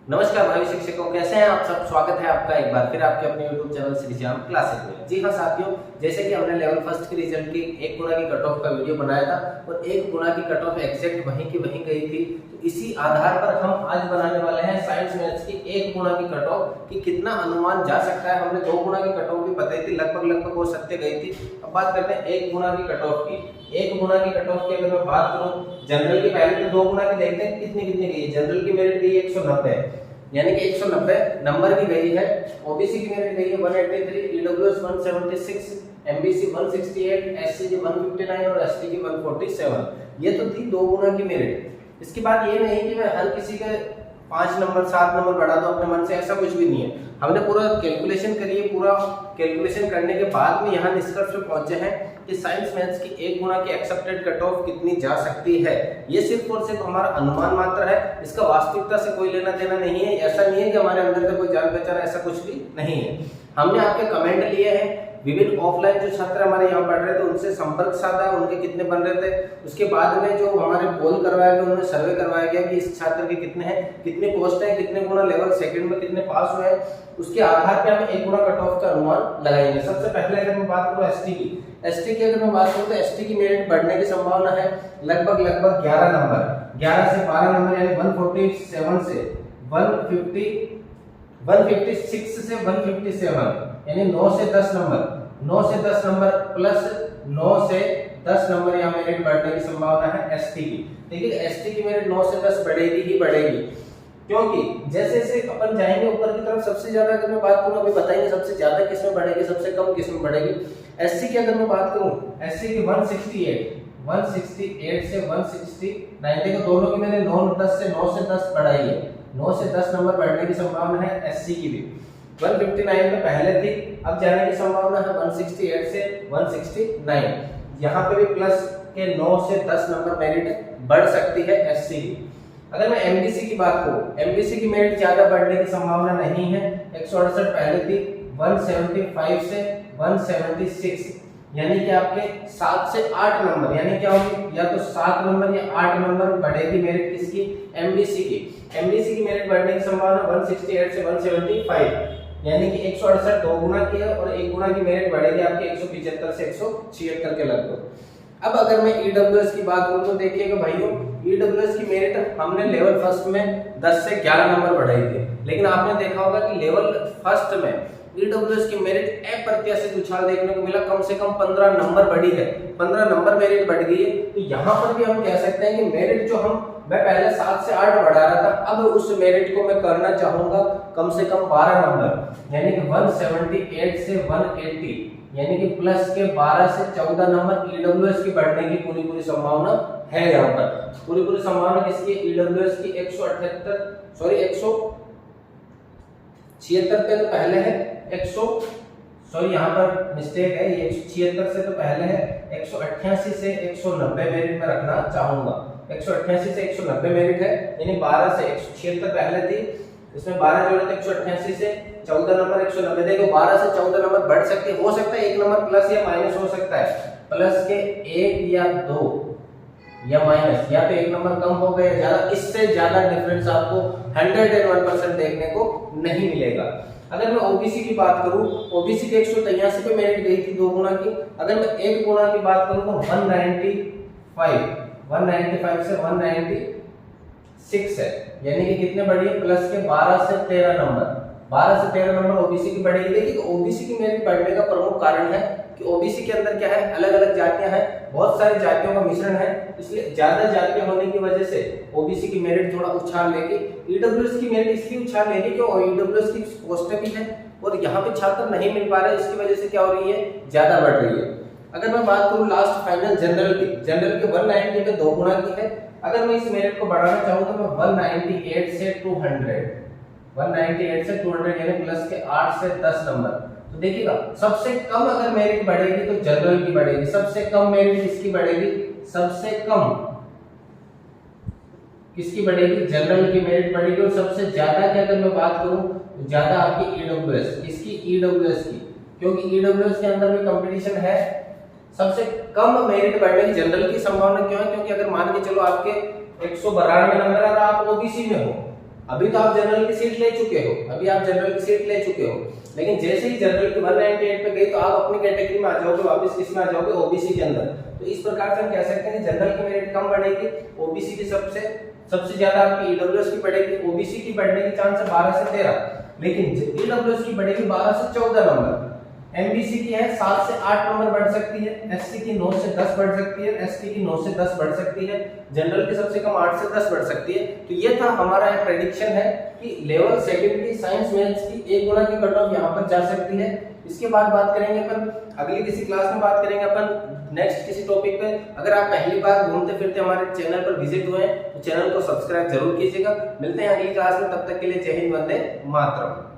नमस्कार भाई शिक्षकों, कैसे हैं आप सब। स्वागत है आपका एक बार फिर आपके अपने YouTube channel Shri Shyam classes में। जी हाँ साथियों, जैसे कि हमने लेवल फर्स्ट के रिजल्ट की 1 गुना की कट ऑफ का वीडियो बनाया था और 1 गुना की कट ऑफ एग्जैक्ट वहीं की वहीं गई थी। तो इसी आधार पर हम आज बनाने वाले हैं साइंस मैथ्स की 1 गुना की कट ऑफ कि कितना अनुमान जा सकता है। हमने 2 गुना की कट ऑफ भी बताई थी, लगभग वो सत्य गई थी। अब बात करते हैं 1 गुना की कट ऑफ की। 1 गुना की कट ऑफ की अगर मैं बात करूं जनरल की, पहले तो 2 गुना की देखते हैं कितनी गई है। जनरल की मेरिट गई 190, यानी कि 190 नंबर की गई है। ओबीसी की मेरिट गई है 183, ईडब्ल्यूएस 176, एमबीसी 168, एससी 159 और एसटी की 147। ये तो थी 2 गुना की मेरिट। इसके बाद ये नहीं कि मैं हर किसी के 5 नंबर 7 नंबर बढ़ा दो अपने मन से, ऐसा कुछ भी नहीं है। हमने पूरा कैलकुलेशन करी है। पूरा कैलकुलेशन करने के बाद में यहाँ निष्कर्ष पे पहुंचे हैं कि साइंस मैथ्स की 1 गुना की एक्सेप्टेड कट ऑफ कितनी जा सकती है। ये सिर्फ और सिर्फ हमारा अनुमान मात्र है, इसका वास्तविकता से कोई लेना देना नहीं है। ऐसा नहीं है कि हमारे अंदर से कोई जान पहचान, ऐसा कुछ भी नहीं है। हमने आपके कमेंट लिए हैं, विभिन्न ऑफलाइन जो छात्र हमारे यहाँ पढ़ रहे थे उनसे संपर्क साधा, उनके कितने बन रहे थे। उसके बाद में जो हमारे पोल करवाया गया, उन्होंने सर्वे करवाया गया कि इस छात्र के कितने हैं, कितने पोस्ट हैं, कितने गुना लेवल सेकंड में कितने पास हुए हैं। उसके आधार पर हम 1 गुना कट ऑफ का अनुमान लगाएंगे। सबसे पहले अगर मैं बात करूँ एसटी की अगर मैं बात करूँ तो एसटी की मेरिट बढ़ने की संभावना है लगभग 11 नंबर, 11 से 12 नंबर, यानी 147 से 156 से 157, यानी 9 से 10 नंबर, 9 से 10 नंबर प्लस 9 से 10 नंबर यहाँ मेरिट बढ़ने की संभावना है एसटी की। देखिए एसटी की मेरिट 9 से 10 बढ़ेगी ही बढ़ेगी, क्योंकि जैसे जैसे अपन जाएंगे ऊपर की तरफ। सबसे ज्यादा अगर मैं बात करूं, अभी बताएंगे सबसे ज्यादा किस में बढ़ेगी, सबसे कम किस में बढ़ेगी। एससी की अगर मैं बात करूं, एससी की 168 से 169, देखो दोनों की मैंने 9 से 10 बढ़ाई है। 9 से 10 नंबर बढ़ने की संभावना है एससी की भी। 159 में पहले थी, अब जाने की संभावना है 168 से 169। यहाँ पे भी प्लस के 9 से 10 नंबर मेरिट बढ़ सकती है एससी की। अगर मैं एमबीसी की बात करूं, एमबीसी की मेरिट ज्यादा बढ़ने की संभावना नहीं है। 168 पहले थी, 175 से 176, यानी कि आपके 7 से 8 नंबर, यानी क्या होगी, या तो 7 नंबर या 8 नंबर बढ़ेगी मेरिट किसकी, एमबीसी की। एमबीसी की मेरिट बढ़ने की संभावना 168 से 175, यानी कि 168 2 गुना की है और 1 गुना की मेरिट बढ़ेगी आपके 175 से 176 के लगभग। अब अगर मैं ईडब्ल्यूएस की बात करूं तो देखिएगा भाइयों, ईडब्ल्यूएस की मेरिट हमने लेवल फर्स्ट में 10 से 11 नंबर बढ़ाई थी, लेकिन आपने देखा होगा कि लेवल फर्स्ट में ईडब्ल्यूएस की मेरिट अप्रत्याशित उछाल देखने को मिला। कम से कम 15 नंबर बढ़ी है, 15 नंबर मेरिट बढ़ गई है। तो यहाँ पर भी हम कह सकते हैं कि मेरिट जो मैं पहले 7 से 8 बढ़ा रहा था, अब उस मेरिट को मैं करना चाहूंगा कम से कम 12 नंबर, यानी कि 178 से 180, यानी कि प्लस के 12 से 14 नंबर ईडब्ल्यूएस की बढ़ने की पूरी संभावना है। यहाँ पर पूरी संभावना किसकी, ईडब्ल्यूएस की 176 पे तो पहले है 100, यहाँ पर मिस्टेक है, ये 176 से तो पहले है। 188 से 190 मेरिट में रखना चाहूंगा। 188 से 190 मेरिट है, यानी 12 से 176 पहले थी, इसमें 12 जोड़े तो 188 से 14 नंबर 190। देखो 12 से 14 नंबर बढ़ सकते, हो सकता है 1 नंबर प्लस या माइनस हो सकता है, प्लस के 1 या 2 या माइनस, या तो 1 नंबर कम हो गए ज्यादा। इससे ज्यादा डिफरेंस आपको 101% देखने को नहीं मिलेगा। अगर मैं ओबीसी की बात करूं, ओबीसी की 183 पे मेरिट गई थी 2 गुना की। अगर मैं 1 गुना की बात करूं तो 195 से 196 है, यानी कि कितने बढ़ी है, प्लस के 12 से 13 नंबर, 12 से 13 नंबर ओबीसी की बढ़ेगी। देखिए ओबीसी की मेरिट बढ़ने का प्रमुख कारण है कि ओबीसी के अंदर क्या है, अलग अलग जातियां हैं, बहुत सारी जातियों का मिश्रण है, इसलिए ज्यादा जातियां होने की वजह से ओबीसी की मेरिट थोड़ा उछाल लेगी। ईडब्ल्यूएस की मेरिट इसलिए उछाल लेगी क्योंकि ईडब्ल्यूएस की पोस्टें भी हैं और यहाँ पे छात्र नहीं मिल पा रहे, इसकी वजह से क्या हो रही है, ज्यादा बढ़ रही है। अगर मैं बात करूं लास्ट फाइनल जनरल की 190 में 2 गुना की है। अगर मैं इस मेरिट को बढ़ाना चाहूँ तो मैं 198 से 200, यानी प्लस के 8 से 10 नंबर। तो देखिएगा सबसे कम अगर मेरिट बढ़ेगी तो जनरल की बढ़ेगी, सबसे कम मेरिट किसकी बढ़ेगी, सबसे कम किसकी बढ़ेगी, जनरल की मेरिट बढ़ेगी। और सबसे ज्यादा की अगर मैं बात करूं तो ज्यादा आपकी ईडब्ल्यूएस, किसकी, ईडब्ल्यूएस की, क्योंकि ईडब्ल्यूएस के अंदर भी कंपटीशन है। सबसे कम मेरिट बढ़ने की जनरल की संभावना क्यों है, क्योंकि अगर मान के चलो आपके 192 नंबर अगर आप ओबीसी में हो, अभी तो आप जनरल की सीट ले चुके हो, अभी आप जनरल की सीट ले चुके हो, लेकिन जैसे ही जनरल की 198 पे गई तो आप अपनी कैटेगरी में आ जाओगे, वापस किसमें आ जाओगे, ओबीसी के अंदर। तो इस प्रकार से हम कह सकते हैं जनरल की मेरिट कम बढ़ेगी, ओबीसी की सबसे ज्यादा आपकी ईडब्ल्यूएस की बढ़ेगी। ओबीसी की बढ़ने की चांस है 12 से 13, लेकिन ईडब्ल्यूएस की बढ़ेगी 12 से 14 नंबर। एमबीसी की है 7 से 8 नंबर बढ़ सकती है, एससी की 9 से 10 बढ़ सकती है, एसटी की 9 से 10 बढ़ सकती है, जनरल की सबसे कम 8 से 10 बढ़ सकती है। तो ये था हमारा एक प्रेडिक्शन है कि लेवल सेकंड की साइंस मैथ्स की 1 गुना की कट ऑफ यहाँ पर जा सकती है। इसके बाद बात करेंगे अपन अगली किसी क्लास में, बात करेंगे अपन नेक्स्ट किसी टॉपिक पे। अगर आप पहली बार घूमते फिरते हमारे चैनल पर विजिट हुए हैं तो चैनल को सब्सक्राइब जरूर कीजिएगा। मिलते हैं अगली क्लास में, तब तक के लिए जय हिंद, वंदे मातरम।